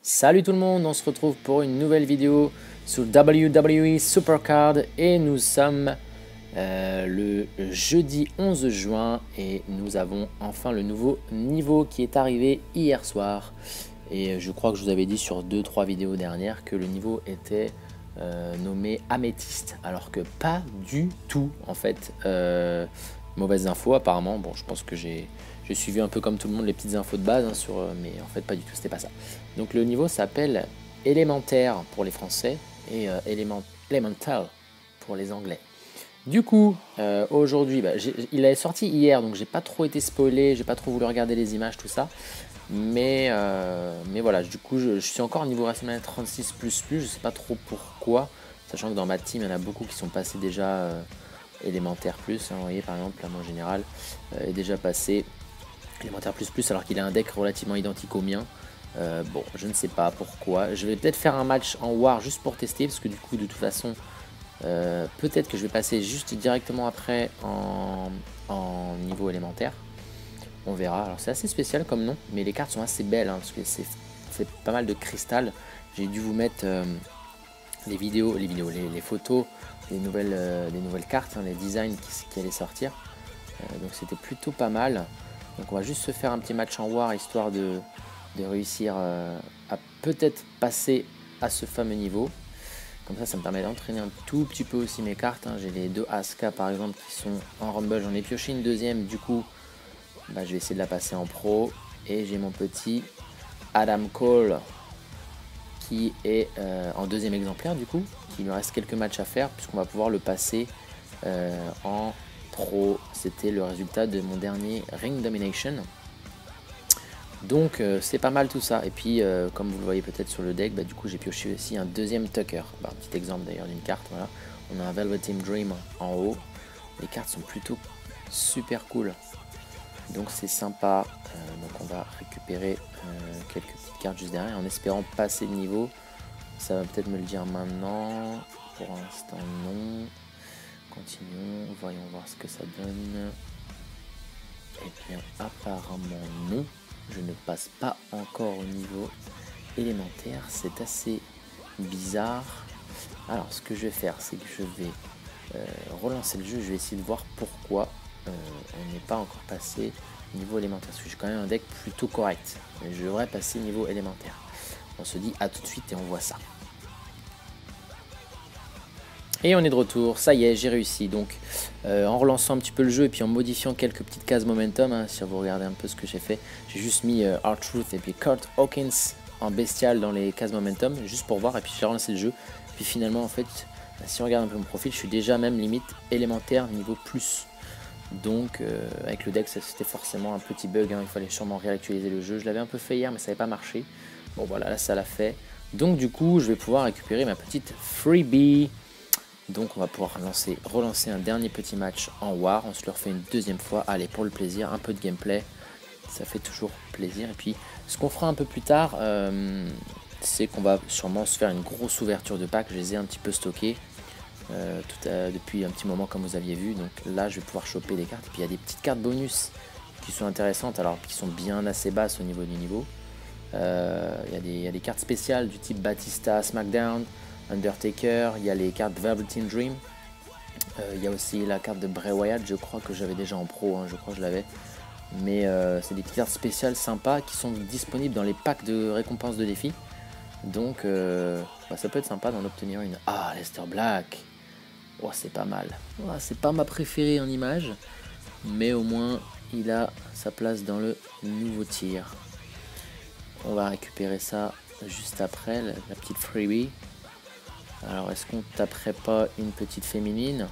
Salut tout le monde, on se retrouve pour une nouvelle vidéo sur WWE Supercard et nous sommes le jeudi 11 juin et nous avons enfin le nouveau niveau qui est arrivé hier soir. Et je crois que je vous avais dit sur 2-3 vidéos dernières que le niveau était nommé améthyste, alors que pas du tout en fait. Mauvaise info apparemment. Bon, je pense que j'ai suivi un peu comme tout le monde les petites infos de base, hein, mais en fait pas du tout, c'était pas ça. Donc le niveau s'appelle élémentaire pour les Français et elemental pour les Anglais. Du coup, aujourd'hui, il est sorti hier, donc j'ai pas trop été spoilé, j'ai pas trop voulu regarder les images, tout ça. Mais voilà, du coup, je suis encore au niveau WrestleMania 36++, je sais pas trop pourquoi, sachant que dans ma team, il y en a beaucoup qui sont passés déjà élémentaire plus, hein, vous voyez, par exemple, là, moi en général, est déjà passé élémentaire plus, alors qu'il a un deck relativement identique au mien. Bon, je ne sais pas pourquoi. Je vais peut-être faire un match en War juste pour tester, parce que du coup, de toute façon, peut-être que je vais passer juste directement après en niveau élémentaire. On verra. Alors c'est assez spécial comme nom, mais les cartes sont assez belles, hein, parce que c'est pas mal de cristal. J'ai dû vous mettre les photos des nouvelles cartes, hein, les designs qui allaient sortir. Donc c'était plutôt pas mal. Donc on va juste se faire un petit match en War, histoire de réussir à peut-être passer à ce fameux niveau. Comme ça me permet d'entraîner un tout petit peu aussi mes cartes, hein. J'ai les deux Asuka par exemple qui sont en Rumble, j'en ai pioché une deuxième, du coup je vais essayer de la passer en pro. Et j'ai mon petit Adam Cole qui est en deuxième exemplaire, du coup il me reste quelques matchs à faire puisqu'on va pouvoir le passer en pro. C'était le résultat de mon dernier Ring Domination. Donc c'est pas mal tout ça. Et puis comme vous le voyez peut-être sur le deck, du coup j'ai pioché aussi un deuxième Tucker. Un petit exemple d'ailleurs d'une carte. Voilà. On a un Velveteen Dream en haut. Les cartes sont plutôt super cool. Donc c'est sympa. Donc on va récupérer quelques petites cartes juste derrière en espérant passer le niveau. Ça va peut-être me le dire maintenant. Pour l'instant non. Continuons. Voyons voir ce que ça donne. Et bien apparemment non. Je ne passe pas encore au niveau élémentaire, c'est assez bizarre. Alors ce que je vais faire, c'est que je vais relancer le jeu, je vais essayer de voir pourquoi on n'est pas encore passé au niveau élémentaire, parce que j'ai quand même un deck plutôt correct, mais je devrais passer niveau élémentaire. On se dit à tout de suite et on voit ça. Et on est de retour, ça y est, j'ai réussi. Donc en relançant un petit peu le jeu et puis en modifiant quelques petites cases momentum, hein, si vous regardez un peu ce que j'ai fait, j'ai juste mis R-Truth et puis Kurt Hawkins en bestial dans les cases momentum, juste pour voir, et puis j'ai relancé le jeu. Puis finalement en fait, si on regarde un peu mon profil, je suis déjà même limite élémentaire niveau plus. Donc avec le deck c'était forcément un petit bug, hein, il fallait sûrement réactualiser le jeu. Je l'avais un peu fait hier mais ça n'avait pas marché. Bon voilà, là ça l'a fait. Donc du coup je vais pouvoir récupérer ma petite freebie. Donc on va pouvoir relancer un dernier petit match en War, on se le refait une deuxième fois, allez pour le plaisir, un peu de gameplay, ça fait toujours plaisir. Et puis ce qu'on fera un peu plus tard, c'est qu'on va sûrement se faire une grosse ouverture de pack, je les ai un petit peu stockés depuis un petit moment comme vous aviez vu, donc là je vais pouvoir choper des cartes. Et puis il y a des petites cartes bonus qui sont intéressantes, alors qui sont bien assez basses au niveau du niveau. Il y a des cartes spéciales du type Batista, SmackDown, Undertaker, il y a les cartes Velveteen Dream, il y a aussi la carte de Bray Wyatt, je crois que j'avais déjà en pro, hein, je crois que je l'avais. Mais c'est des petites cartes spéciales sympas qui sont disponibles dans les packs de récompenses de défis. Donc ça peut être sympa d'en obtenir une. Ah, Aleister Black, oh, c'est pas mal. Oh, c'est pas ma préférée en image, mais au moins il a sa place dans le nouveau tir. On va récupérer ça juste après, la petite freebie. Alors est-ce qu'on taperait pas une petite féminine?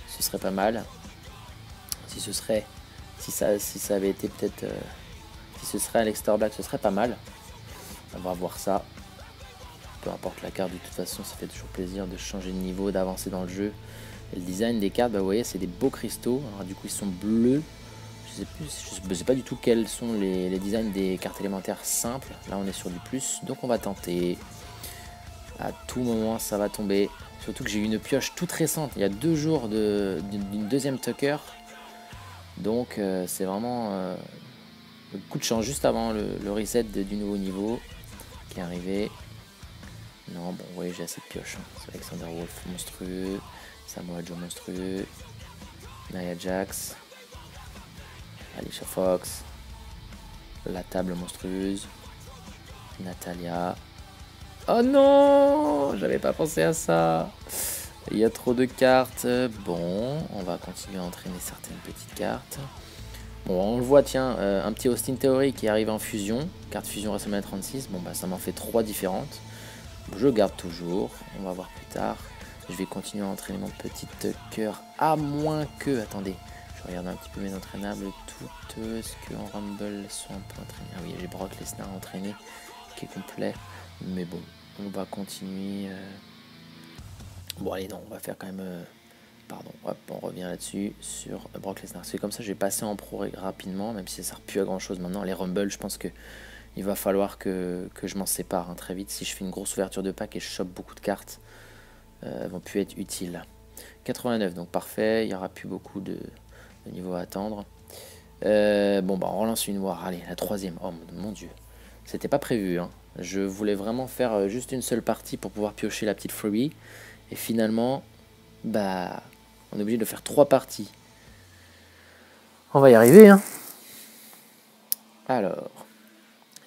Ce serait pas mal. Si ça avait été peut-être... si ce serait Aleister Black, ce serait pas mal. On va voir ça. Peu importe la carte, de toute façon, ça fait toujours plaisir de changer de niveau, d'avancer dans le jeu. Et le design des cartes, vous voyez, c'est des beaux cristaux. Alors du coup, ils sont bleus. Je sais pas du tout quels sont les designs des cartes élémentaires simples. Là, on est sur du plus. Donc on va tenter. À tout moment ça va tomber. Surtout que j'ai eu une pioche toute récente, il y a 2 jours d'une deuxième Tucker. Donc c'est vraiment le coup de chance juste avant le reset du nouveau niveau. qui est arrivé. Non, bon, oui, j'ai assez de pioches. Hein. C'est Alexander Wolf monstrueux, Samoa Joe monstrueux, Nia Jax, Alicia Fox, la table monstrueuse, Natalia. Oh non, j'avais pas pensé à ça. Il y a trop de cartes. Bon, on va continuer à entraîner certaines petites cartes. Bon, on le voit, tiens, un petit Austin Theory qui arrive en fusion. Carte fusion WrestleMania 36. Bon, bah ça m'en fait 3 différentes. Je garde toujours. On va voir plus tard. Je vais continuer à entraîner mon petit cœur. À moins que... Attendez, je regarde un petit peu mes entraînables. Toutes. Est-ce qu'en Rumble sont un peu entraînées? Ah oui, j'ai Brock Lesnar entraîné qui est complet. Mais bon, on va continuer. Bon, allez, non, on va faire quand même... Pardon, hop, on revient là-dessus sur Brock Lesnar. C'est comme ça, je vais passer en pro rapidement, même si ça sert plus à grand chose maintenant. Les Rumble, je pense que il va falloir que je m'en sépare très vite. Si je fais une grosse ouverture de pack et je chope beaucoup de cartes, elles vont plus être utiles. 89, donc parfait, il n'y aura plus beaucoup de niveaux à attendre. Bon, bah on relance une War. Allez, la 3e. Oh mon dieu, c'était pas prévu. Hein. Je voulais vraiment faire juste une seule partie pour pouvoir piocher la petite freebie. Et finalement, bah, on est obligé de faire 3 parties. On va y arriver, hein. Alors,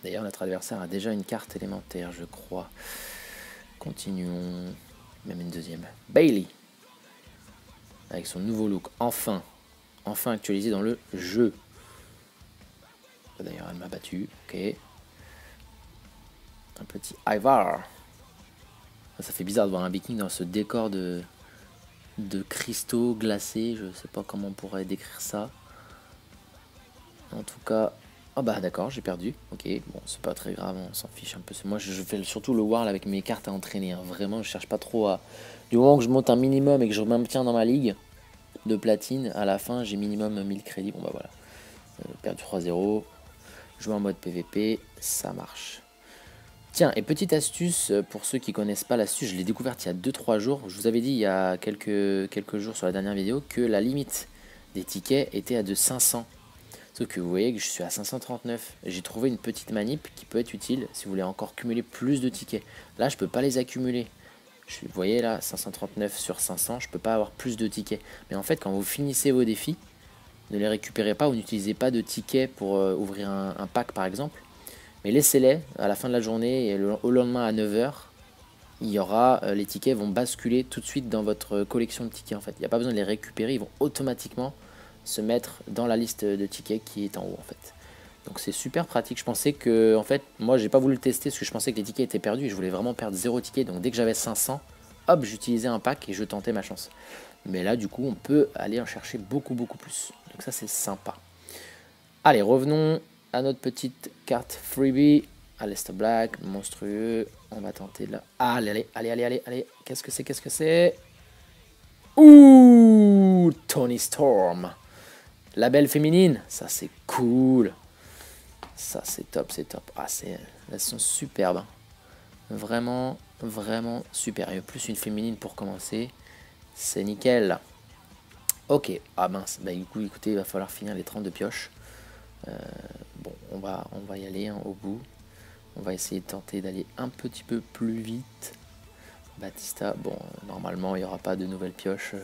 d'ailleurs, notre adversaire a déjà une carte élémentaire, je crois. Continuons. Même une deuxième. Bayley. Avec son nouveau look. Enfin actualisé dans le jeu. D'ailleurs, elle m'a battu. Ok. Un petit Ivar. Ça fait bizarre de voir un viking dans ce décor de cristaux glacés. Je sais pas comment on pourrait décrire ça. En tout cas... Ah bah d'accord, j'ai perdu. Ok, bon, c'est pas très grave, on s'en fiche un peu. Moi, je fais surtout le war là, avec mes cartes à entraîner. Hein. Vraiment, je cherche pas trop à... Du moment que je monte un minimum et que je maintiens dans ma ligue de platine, à la fin, j'ai minimum 1000 crédits. Bon bah voilà. Perdu 3-0. Jouer en mode PVP, ça marche. Tiens, et petite astuce, pour ceux qui connaissent pas l'astuce, je l'ai découverte il y a 2-3 jours. Je vous avais dit il y a quelques jours sur la dernière vidéo que la limite des tickets était à de 500. Sauf que vous voyez que je suis à 539. J'ai trouvé une petite manip qui peut être utile si vous voulez encore cumuler plus de tickets. Là, je peux pas les accumuler. Vous voyez là, 539 sur 500, je peux pas avoir plus de tickets. Mais en fait, quand vous finissez vos défis, ne les récupérez pas ou n'utilisez pas de tickets pour ouvrir un pack par exemple. Mais laissez-les à la fin de la journée et au lendemain à 9 h. Il y aura, les tickets vont basculer tout de suite dans votre collection de tickets en fait. Il n'y a pas besoin de les récupérer, ils vont automatiquement se mettre dans la liste de tickets qui est en haut en fait. Donc c'est super pratique. Je pensais que, en fait, moi j'ai pas voulu le tester parce que je pensais que les tickets étaient perdus et je voulais vraiment perdre 0 ticket. Donc dès que j'avais 500, hop, j'utilisais un pack et je tentais ma chance. Mais là du coup on peut aller en chercher beaucoup plus. Donc ça c'est sympa. Allez, revenons à notre petite carte freebie. Aleister Black, monstrueux. On va tenter là. Allez. Qu'est-ce que c'est? Ouh, Toni Storm. La belle féminine, ça c'est cool. Ça c'est top. Ah, elles sont superbes. Hein. Vraiment super. Et plus une féminine pour commencer. C'est nickel. Ok, ah mince. Bah du coup, écoutez, il va falloir finir les 32 pioches. Bon, on va y aller hein, au bout. On va essayer de tenter d'aller un petit peu plus vite. Batista, bon, normalement, il n'y aura pas de nouvelles pioches.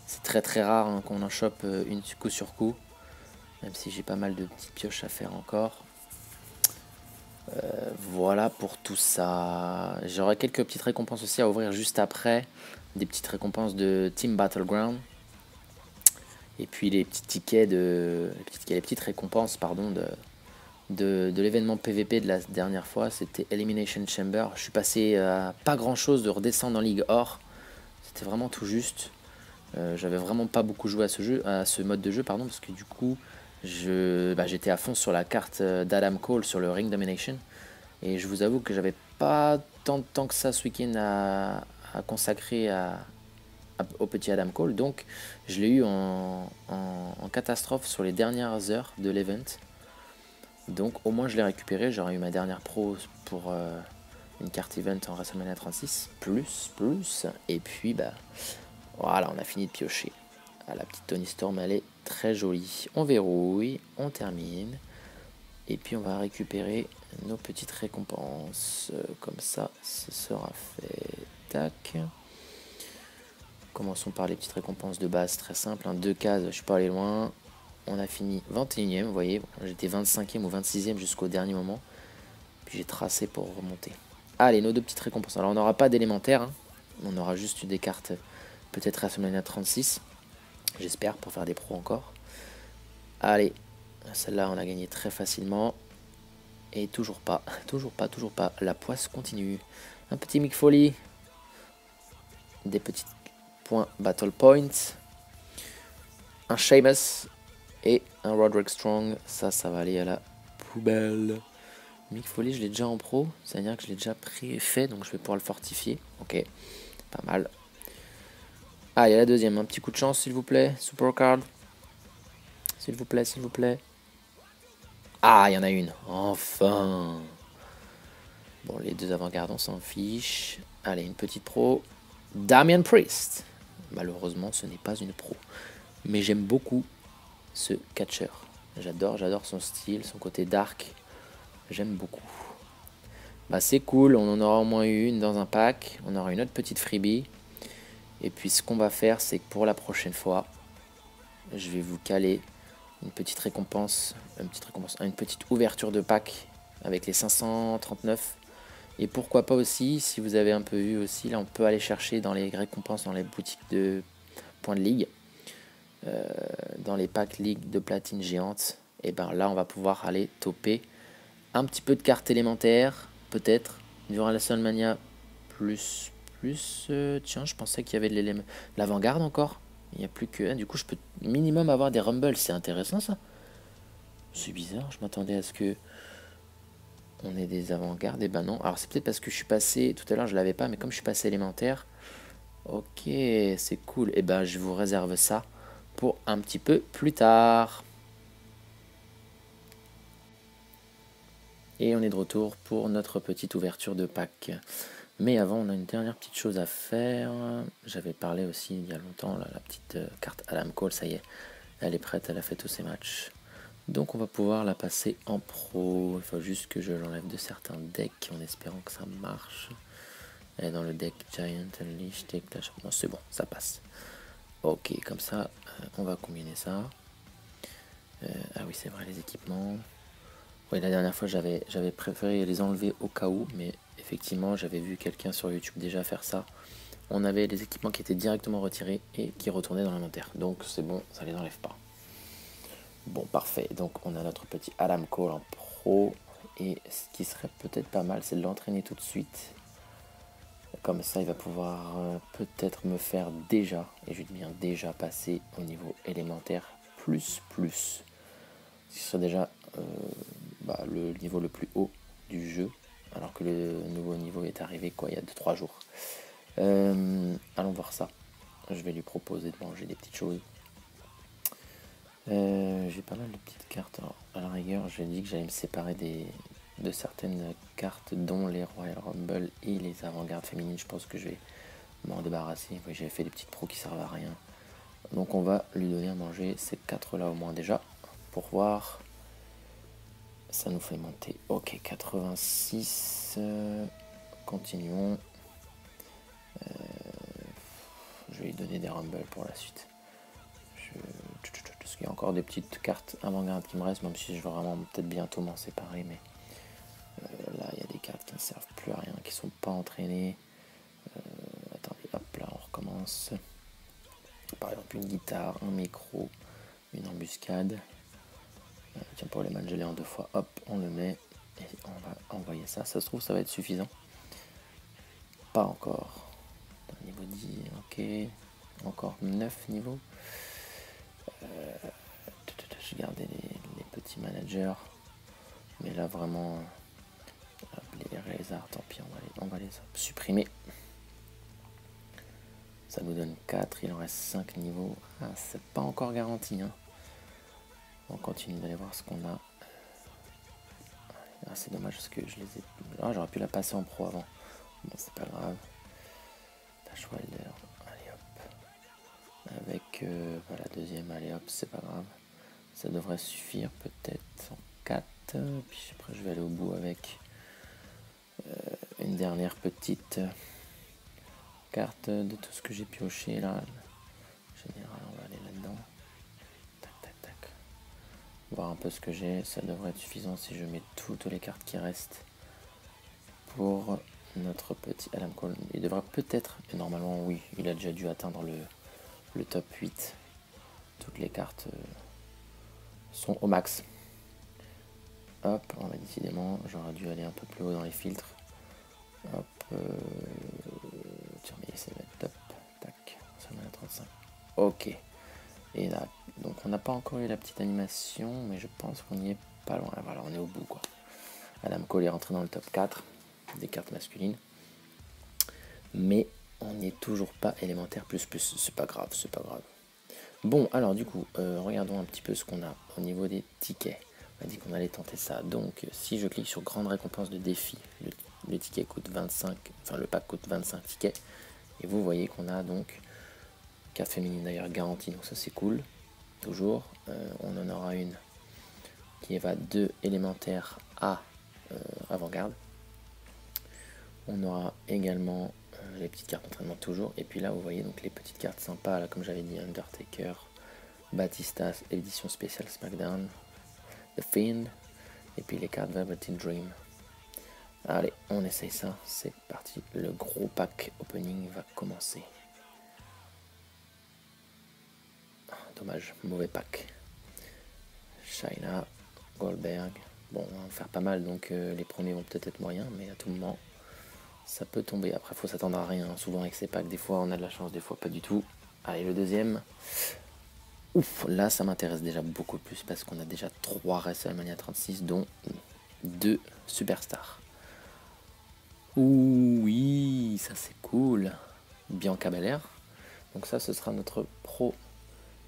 C'est très rare hein, qu'on en chope une coup sur coup. Même si j'ai pas mal de petites pioches à faire encore. Voilà pour tout ça. J'aurai quelques petites récompenses aussi à ouvrir juste après. Des petites récompenses de Team Battleground. Et puis les petits tickets les petites récompenses pardon, de l'événement PVP de la dernière fois. C'était Elimination Chamber. Je suis passé à pas grand chose de redescendre en Ligue Or. C'était vraiment tout juste. J'avais vraiment pas beaucoup joué à ce mode de jeu, pardon, parce que du coup, j'étais à fond sur la carte d'Adam Cole sur le Ring Domination. Et je vous avoue que j'avais pas tant de temps que ça ce week-end à consacrer au petit Adam Cole. Donc, je l'ai eu en catastrophe sur les dernières heures de l'event. Donc, au moins, je l'ai récupéré. J'aurais eu ma dernière pro pour une carte event en WrestleMania 36. Plus. Et puis, bah... Voilà, on a fini de piocher. Ah, la petite Toni Storm, elle est très jolie. On verrouille, on termine. Et puis on va récupérer nos petites récompenses. Comme ça, ce sera fait. Tac. Commençons par les petites récompenses de base, très simple. 2 cases, je suis pas allé loin. On a fini 21ème, vous voyez. J'étais 25ème ou 26ème jusqu'au dernier moment. Puis j'ai tracé pour remonter. Allez, nos 2 petites récompenses. Alors on n'aura pas d'élémentaire. Hein. On aura juste des cartes, peut-être WrestleMania 36. J'espère, pour faire des pros encore. Allez, celle-là on a gagné très facilement. Et toujours pas. La poisse continue. Un petit Mick Foley. Des petits points Battle Points. Un Sheamus. Et un Roderick Strong. Ça va aller à la poubelle. Mick Foley, je l'ai déjà en pro. C'est-à-dire que je l'ai déjà fait. Donc je vais pouvoir le fortifier. Ok. Pas mal. Ah, il y a la deuxième. Un petit coup de chance, s'il vous plaît. Super card. S'il vous plaît, s'il vous plaît. Ah, il y en a une. Enfin. Bon, les 2 avant-gardes, on s'en fiche. Allez, une petite pro. Damian Priest. Malheureusement, ce n'est pas une pro. Mais j'aime beaucoup ce catcheur. J'adore son style, son côté dark. J'aime beaucoup. Bah, c'est cool, on en aura au moins une dans un pack. On aura une autre petite freebie. Et puis ce qu'on va faire, c'est que pour la prochaine fois, je vais vous caler une petite récompense, une petite ouverture de pack avec les 539. Et pourquoi pas aussi, si vous avez un peu vu aussi, là on peut aller chercher dans les récompenses, dans les boutiques de points de ligue, dans les packs ligue de platine géante. Et ben là on va pouvoir aller toper un petit peu de cartes élémentaires, peut-être, durant la WrestleMania plus, tiens, je pensais qu'il y avait de l'avant-garde encore. Il n'y a plus que... du coup, je peux minimum avoir des Rumble. C'est intéressant, ça. C'est bizarre. Je m'attendais à ce que on ait des avant-gardes. Et ben non. Alors, c'est peut-être parce que je suis passé... Tout à l'heure, je l'avais pas. Mais comme je suis passé élémentaire... Ok, c'est cool. Et ben, je vous réserve ça pour un petit peu plus tard. Et on est de retour pour notre petite ouverture de pack. Mais avant, on a une dernière petite chose à faire. J'avais parlé aussi il y a longtemps, là, la petite carte Adam Cole, ça y est, elle est prête, elle a fait tous ses matchs. Donc on va pouvoir la passer en pro. Il faut juste que je l'enlève de certains decks en espérant que ça marche. Elle est dans le deck Giant Unleashed, Deck Clash. Non, c'est bon, ça passe. Ok, comme ça, on va combiner ça. Ah oui, c'est vrai, les équipements. Oui, la dernière fois, j'avais préféré les enlever au cas où, mais effectivement, j'avais vu quelqu'un sur YouTube déjà faire ça. On avait les équipements qui étaient directement retirés et qui retournaient dans l'inventaire. Donc c'est bon, ça les enlève pas. Bon, parfait. Donc on a notre petit Adam Cole en pro. Et ce qui serait peut-être pas mal, c'est de l'entraîner tout de suite. Comme ça, il va pouvoir peut-être me faire déjà, et je dis bien déjà, passer au niveau élémentaire plus. Ce qui serait déjà le niveau le plus haut du jeu. Alors que le nouveau niveau est arrivé il y a 2-3 jours. Allons voir ça. Je vais lui proposer de manger des petites choses. J'ai pas mal de petites cartes. Alors, à la rigueur, j'ai dit que j'allais me séparer de certaines cartes, dont les Royal Rumble et les avant-gardes féminines. Je pense que je vais m'en débarrasser. Oui, j'avais fait des petites pros qui servent à rien. Donc on va lui donner à manger ces 4 là au moins déjà. Pour voir. Ça nous fait monter. Ok, 86. Continuons. Je vais lui donner des Rumble pour la suite. Parce qu'il y a encore des petites cartes avant-garde qui me restent, même si je vais vraiment peut-être bientôt m'en séparer. Mais là, il y a des cartes qui ne servent plus à rien, qui ne sont pas entraînées. Attendez, hop, là, on recommence. Par exemple, une guitare, un micro, une embuscade. Tiens, pour les mangeler en 2 fois, hop, on le met. Et on va envoyer ça. Ça se trouve, ça va être suffisant. Pas encore. Niveau 10, ok. Encore 9 niveaux. J'ai gardé les petits managers. Mais là, vraiment, les lézards, tant pis, on va les supprimer. Ça nous donne 4, il en reste 5 niveaux. Ah, c'est pas encore garanti. Hein. On continue d'aller voir ce qu'on a. Ah, c'est dommage parce que je les ai... Ah, j'aurais pu la passer en pro avant. Bon, c'est pas grave. Dashwilder, allez hop. Avec la deuxième, allez hop, c'est pas grave. Ça devrait suffire peut-être en 4. Puis après je vais aller au bout avec une dernière petite carte de tout ce que j'ai pioché là. En général, on va aller là-dedans. Tac, tac, tac. Voir un peu ce que j'ai. Ça devrait être suffisant si je mets toutes les cartes qui restent pour notre petit Adam Cole. Il devrait peut-être, et normalement oui, il a déjà dû atteindre le top 8. Toutes les cartes sont au max. Hop, on va décidément, j'aurais dû aller un peu plus haut dans les filtres. Hop, terminer, c'est top, tac, ça met à 35. Ok, et là, donc on n'a pas encore eu la petite animation, mais je pense qu'on y est pas loin. Voilà, on est au bout quoi. Adam Cole est rentré dans le top 4 des cartes masculines, mais on n'y est toujours pas élémentaire plus plus, c'est pas grave, c'est pas grave. Bon, alors du coup, regardons un petit peu ce qu'on a au niveau des tickets. On a dit qu'on allait tenter ça. Donc, si je clique sur grande récompense de défi, le ticket coûte 25, enfin le pack coûte 25 tickets. Et vous voyez qu'on a donc carte féminine d'ailleurs garantie, donc ça c'est cool. Toujours, on en aura une qui va de élémentaire à avant-garde. On aura également les petites cartes d'entraînement toujours. Et puis là, vous voyez donc les petites cartes sympas, là, comme j'avais dit, Undertaker, Batista, édition spéciale SmackDown, The Fiend, et puis les cartes Velveteen Dream. Allez, on essaye ça, c'est parti. Le gros pack opening va commencer. Dommage, mauvais pack. Chyna, Goldberg. Bon, on va en faire pas mal, donc les premiers vont peut-être être moyens, mais à tout moment, ça peut tomber. Après, faut s'attendre à rien. Souvent avec ces packs, des fois on a de la chance, des fois pas du tout. Allez, le deuxième. Ouf, là ça m'intéresse déjà beaucoup plus parce qu'on a déjà 3 WrestleMania 36, dont 2 superstars. Ouh, oui, ça c'est cool. Bianca Belair. Donc ça, ce sera notre pro.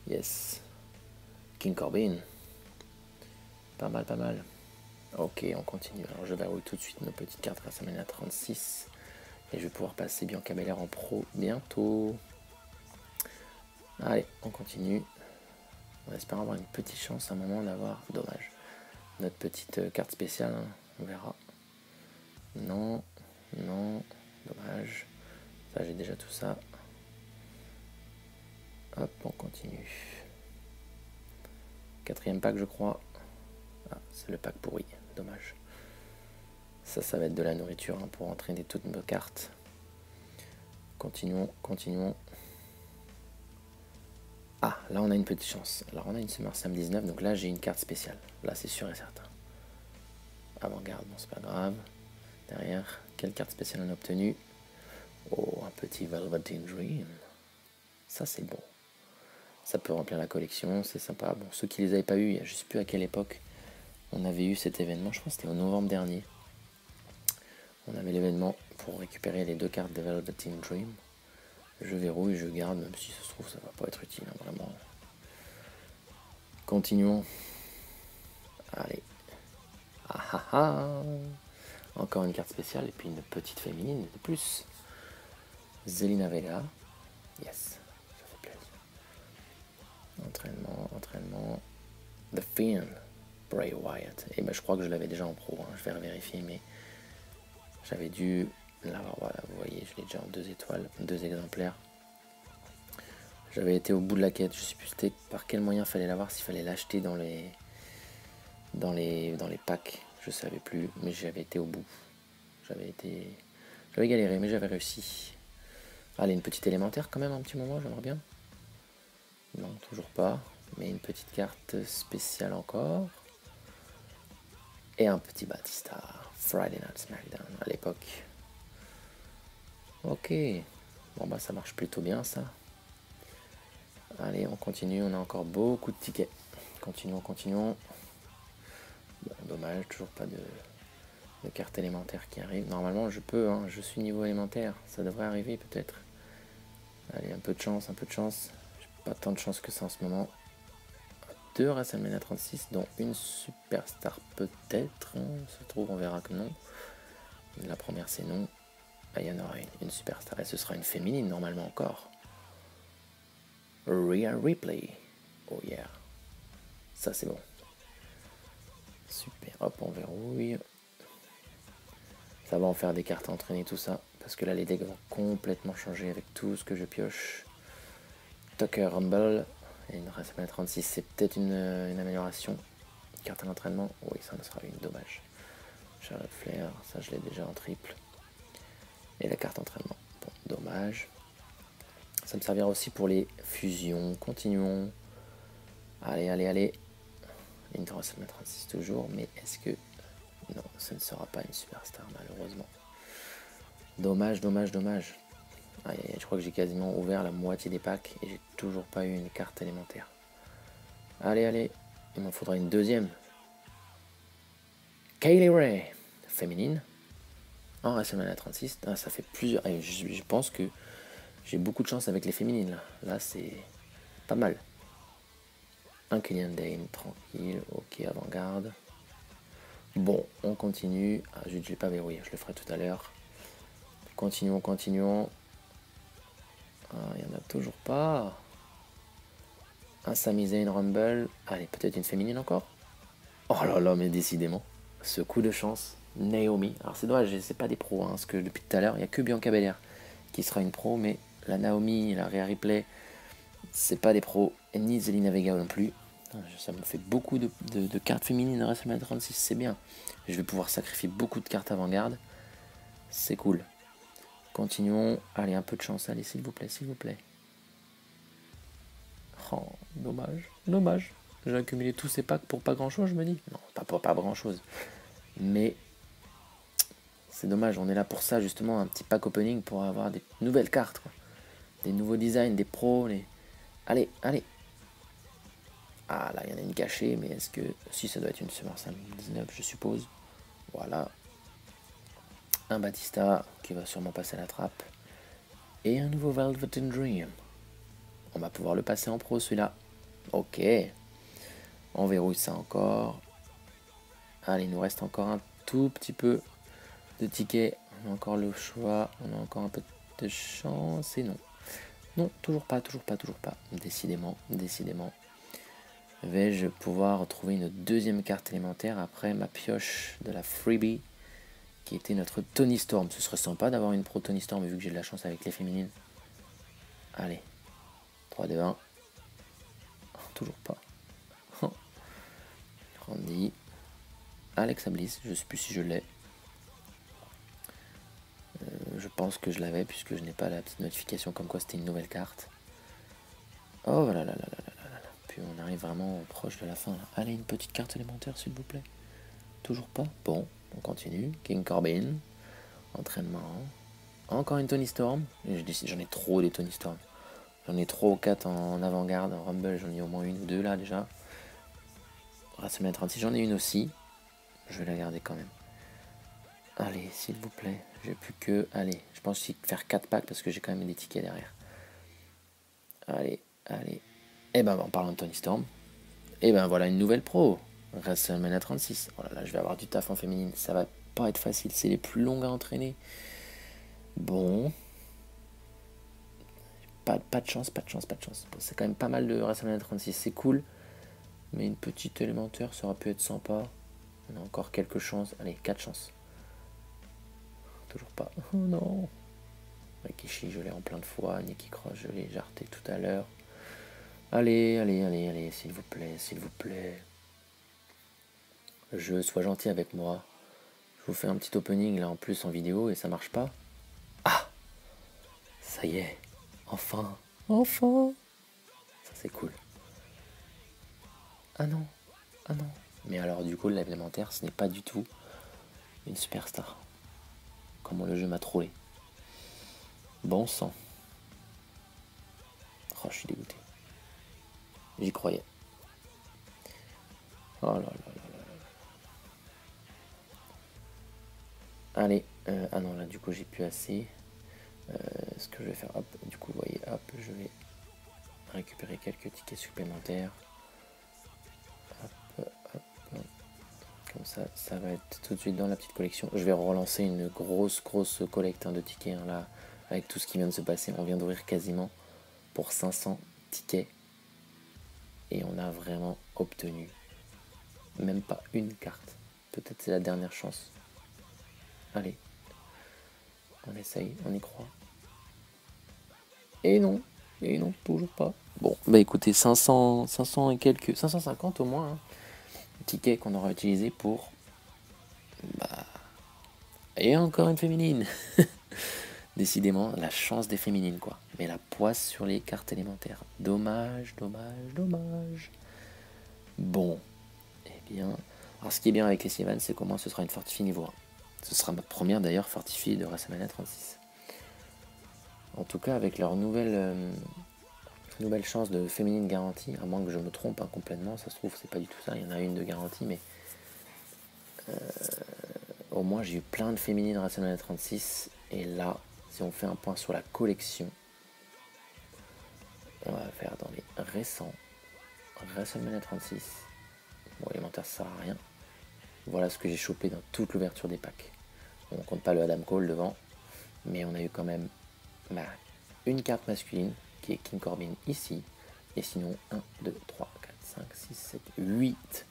Yes. King Corbin. Pas mal, pas mal. Ok, on continue. Alors je verrouille tout de suite nos petites cartes WrestleMania 36. Et je vais pouvoir passer Bianca Belair en pro bientôt. Allez, on continue. On espère avoir une petite chance à un moment d'avoir. Dommage. Notre petite carte spéciale, hein. On verra. Non, non, dommage. Ça, j'ai déjà tout ça. Hop, on continue. 4e pack, je crois. Ah, c'est le pack pourri. Dommage. Ça va être de la nourriture hein, pour entraîner toutes nos cartes. Continuons, continuons. Ah, là on a une petite chance. Alors on a une SummerSlam 19, donc là j'ai une carte spéciale. Là c'est sûr et certain. Avant-garde, bon c'est pas grave. Derrière, quelle carte spéciale on a obtenue? Oh, un petit Velveteen Dream. Ça c'est bon. Ça peut remplir la collection, c'est sympa. Bon, ceux qui les avaient pas eu, je sais plus à quelle époque on avait eu cet événement. Je pense que c'était au novembre dernier. On avait l'événement pour récupérer les 2 cartes de Velveteen Dream. Je verrouille, je garde, même si ça se trouve ça va pas être utile, hein, vraiment. Continuons. Allez. Ah ah ah. Encore une carte spéciale et puis une petite féminine de plus. Zelina Vega. Yes, ça fait plaisir. Entraînement, entraînement. The Fiend. Bray Wyatt. Et ben je crois que je l'avais déjà en pro, hein. Je vais vérifier, mais j'avais dû l'avoir. Voilà, vous voyez, je l'ai déjà en 2 étoiles, 2 exemplaires. J'avais été au bout de la quête, je sais plus c'était par quel moyen fallait l'avoir, s'il fallait l'acheter dans les packs, je savais plus, mais j'avais été au bout. J'avais galéré, mais j'avais réussi. Allez, une petite élémentaire quand même, un petit moment, j'aimerais bien. Non, toujours pas, mais une petite carte spéciale encore. Et un petit Batista, Friday Night SmackDown à l'époque. Ok, bon bah ça marche plutôt bien ça. Allez, on continue, on a encore beaucoup de tickets. Continuons, continuons. Bon, dommage, toujours pas de carte élémentaire qui arrive. Normalement, je peux, hein, je suis niveau élémentaire. Ça devrait arriver peut-être. Allez, un peu de chance, un peu de chance. J'ai pas tant de chance que ça en ce moment. 2 WrestleMania 36, dont une superstar peut-être. Ça se trouve, on verra que non. La première, c'est non. Ah, il y en aura une superstar. Et ce sera une féminine, normalement encore. Rhea Ripley. Oh yeah. Ça, c'est bon. Super, hop, on verrouille. Ça va en faire des cartes à entraîner, tout ça. Parce que là, les decks vont complètement changer avec tout ce que je pioche. Tucker Rumble. Et une WrestleMania 36, c'est peut-être une amélioration. Carte à l'entraînement. Oui, ça ne sera une, dommage. Charlotte Flair, ça je l'ai déjà en triple. Et la carte entraînement. Bon, dommage. Ça me servira aussi pour les fusions. Continuons. Allez, allez, allez. Une WrestleMania 36 toujours, mais est-ce que... Non, ça ne sera pas une superstar, malheureusement. Dommage, dommage, dommage. Aïe, aïe, je crois que j'ai quasiment ouvert la moitié des packs et j'ai toujours pas eu une carte élémentaire. Allez, allez. Il m'en faudra une deuxième. Kaylee Ray, féminine. En WrestleMania 36. Ah, ça fait plusieurs... Allez, je pense que j'ai beaucoup de chance avec les féminines, là. Là, c'est pas mal. Un Killian Dane, tranquille. Ok, avant-garde. Bon, on continue. Ah, je ne l'ai pas verrouillé, je le ferai tout à l'heure. Continuons, continuons. Ah, il n'y en a toujours pas. Un Sami Zayn Rumble. Allez, peut-être une féminine encore. Oh là là, mais décidément. Ce coup de chance. Naomi. Alors c'est dommage, c'est pas des pros, hein, parce que depuis tout à l'heure, il n'y a que Bianca Belair qui sera une pro, mais la Naomi, la Rhea Ripley, c'est pas des pros. Et ni Zelina Vega non plus. Ça me fait beaucoup de cartes féminines à WrestleMania 36, c'est bien. Je vais pouvoir sacrifier beaucoup de cartes avant-garde. C'est cool. Continuons. Allez, un peu de chance. Allez, s'il vous plaît, s'il vous plaît. Oh, dommage. Dommage. J'ai accumulé tous ces packs pour pas grand-chose, je me dis. Non, pas pour pas grand-chose. Mais c'est dommage. On est là pour ça, justement. Un petit pack opening pour avoir des nouvelles cartes, quoi. Des nouveaux designs, des pros. Allez, allez. Ah, là, il y en a une cachée, mais est-ce que... Si, ça doit être une SummerSlam 19, je suppose. Voilà. Un Batista qui va sûrement passer à la trappe. Et un nouveau Velvet Dream. On va pouvoir le passer en pro, celui-là. Ok. On verrouille ça encore. Allez, il nous reste encore un tout petit peu de tickets. On a encore le choix. On a encore un peu de chance. Et non. Non, toujours pas, toujours pas, toujours pas. Décidément, décidément. Vais-je pouvoir trouver une deuxième carte élémentaire après ma pioche de la freebie qui était notre Toni Storm. Ce serait sympa d'avoir une pro Toni Storm vu que j'ai de la chance avec les féminines. Allez. 3, 2, 1. Toujours pas. Randy. Alexa Bliss. Je ne sais plus si je l'ai. Je pense que je l'avais puisque je n'ai pas la petite notification comme quoi c'était une nouvelle carte. Oh là là là là là là là. Puis on arrive vraiment proche de la fin. Là. Allez, une petite carte élémentaire s'il vous plaît. Toujours pas. Bon, on continue. King Corbin. Entraînement. Encore une Toni Storm. J'en ai trop des Toni Storm. J'en ai 3 ou 4 en avant-garde. En Rumble, j'en ai au moins une ou deux là déjà. WrestleMania 36, j'en ai une aussi. Je vais la garder quand même. Allez, s'il vous plaît. J'ai plus que... Allez, je pense aussi faire 4 packs parce que j'ai quand même des tickets derrière. Allez, allez. Et ben en parlant de Toni Storm. Et ben voilà une nouvelle pro. WrestleMania 36. Oh là là, je vais avoir du taf en féminine. Ça va pas être facile. C'est les plus longues à entraîner. Bon. Pas de chance, pas de chance, pas de chance. Bon, c'est quand même pas mal de WrestleMania 36. C'est cool. Mais une petite élémentaire, ça aurait pu être sympa. On a encore quelques chances. Allez, 4 chances. Toujours pas. Oh non. Rikishi, je l'ai en plein de fois. Nikki Cross, je l'ai jarté tout à l'heure. Allez, allez, allez, allez, s'il vous plaît, s'il vous plaît. Je sois gentil avec moi. Je vous fais un petit opening là en plus en vidéo et ça marche pas. Ah, ça y est. Enfin. Enfin. Ça c'est cool. Ah non. Ah non. Mais alors du coup l'élémentaire ce n'est pas du tout une superstar. Comment le jeu m'a trollé. Bon sang. Oh je suis dégoûté. J'y croyais. Oh là là là là. Allez. Ah non là du coup j'ai plus assez. Ce que je vais faire, hop, du coup vous voyez, hop, je vais récupérer quelques tickets supplémentaires. Hop, hop, hop. Comme ça va être tout de suite dans la petite collection. Je vais relancer une grosse collecte de tickets hein, là, avec tout ce qui vient de se passer. On vient d'ouvrir quasiment pour 500 tickets et on a vraiment obtenu Même pas une carte. Peut-être c'est la dernière chance. Allez. On essaye, on y croit. Et non, toujours pas. Bon, bah écoutez, 500 et quelques, 550 au moins, hein, tickets qu'on aura utilisé pour... Bah... Et encore une féminine. Décidément, la chance des féminines, quoi. Mais la poisse sur les cartes élémentaires. Dommage, dommage, dommage. Bon, eh bien... Alors ce qui est bien avec les Sylvain, c'est qu'au moins ce sera une fortifie niveau 1. Ce sera ma première d'ailleurs fortifie de WrestleMania 36. En tout cas, avec leur nouvelle chance de féminine garantie, à moins que je me trompe hein, complètement, ça se trouve, c'est pas du tout ça, il y en a une de garantie, mais au moins j'ai eu plein de féminines WrestleMania 36, et là, si on fait un point sur la collection, on va faire dans les récents WrestleMania 36. Bon, élémentaire ça sert à rien. Voilà ce que j'ai chopé dans toute l'ouverture des packs. On compte pas le Adam Cole devant, mais on a eu quand même une carte masculine qui est King Corbin ici, et sinon 1, 2, 3, 4, 5, 6, 7, 8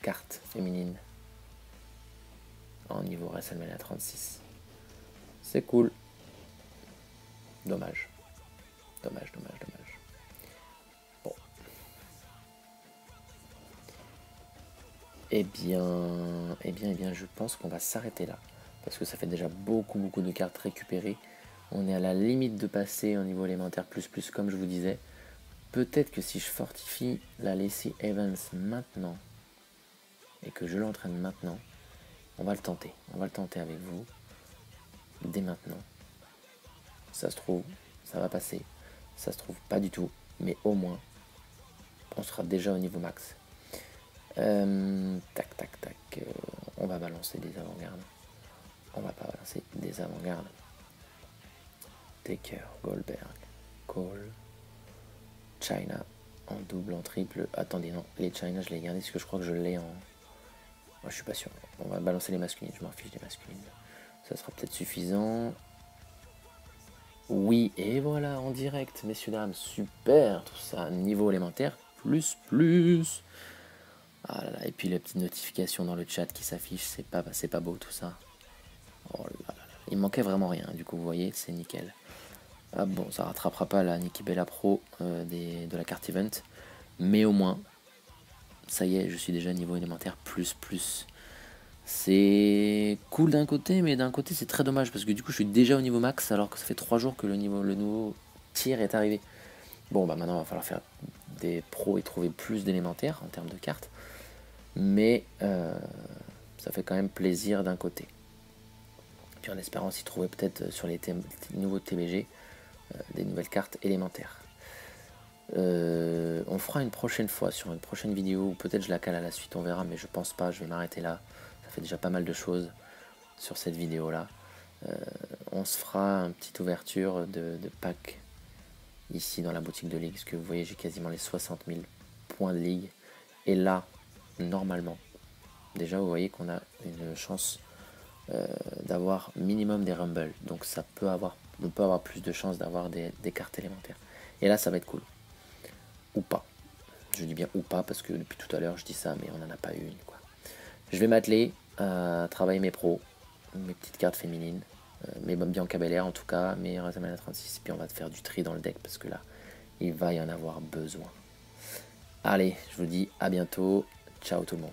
cartes féminines en niveau WrestleMania 36. C'est cool. Dommage. Dommage. Bon. Eh bien, je pense qu'on va s'arrêter là. Parce que ça fait déjà beaucoup de cartes récupérées. On est à la limite de passer au niveau élémentaire plus comme je vous disais. Peut-être que si je fortifie la Lacey Evans maintenant et que je l'entraîne maintenant, on va le tenter. On va le tenter avec vous dès maintenant. Ça se trouve, ça va passer. Ça se trouve pas du tout, mais au moins, on sera déjà au niveau max. Tac. On va balancer des avant-gardes. On va pas balancer des avant-gardes. Taker, Goldberg, Cole, China en double, en triple. Attendez, non, les China je l'ai gardé parce que je crois que je l'ai en... Moi, je suis pas sûr. On va balancer les masculines, je m'en fiche des masculines. Ça sera peut-être suffisant. Oui, et voilà, en direct, messieurs, dames, super, tout ça, niveau élémentaire, plus. Ah là là, et puis les petites notifications dans le chat qui s'affichent, c'est pas beau tout ça. Oh là là, il manquait vraiment rien, du coup, vous voyez, c'est nickel. Ah bon, ça rattrapera pas la Nikki Bella Pro de la carte event, mais au moins, ça y est, je suis déjà niveau élémentaire plus. C'est cool d'un côté, mais d'un côté c'est très dommage parce que du coup je suis déjà au niveau max alors que ça fait 3 jours que le nouveau tir est arrivé. Bon bah maintenant il va falloir faire des pros et trouver plus d'élémentaires en termes de cartes, mais ça fait quand même plaisir d'un côté. Puis en espérant s'y trouver peut-être sur les nouveaux TBG des nouvelles cartes élémentaires. On fera une prochaine fois sur une prochaine vidéo, ou peut-être je la cale à la suite, on verra, mais je pense pas, je vais m'arrêter là. Ça fait déjà pas mal de choses sur cette vidéo là. On se fera une petite ouverture de pack ici dans la boutique de ligue, parce que vous voyez j'ai quasiment les 60 000 points de ligue, et là normalement déjà vous voyez qu'on a une chance d'avoir minimum des rumbles, donc on peut avoir plus de chances d'avoir des cartes élémentaires, et là ça va être cool, ou pas, je dis bien ou pas parce que depuis tout à l'heure je dis ça mais on n'en a pas eu une quoi. Je vais m'atteler à travailler mes pros, mes petites cartes féminines, mes Bianca Belair en tout cas, mes WrestleMania 36, puis on va faire du tri dans le deck parce que là, il va y en avoir besoin. Allez, je vous dis à bientôt, ciao tout le monde.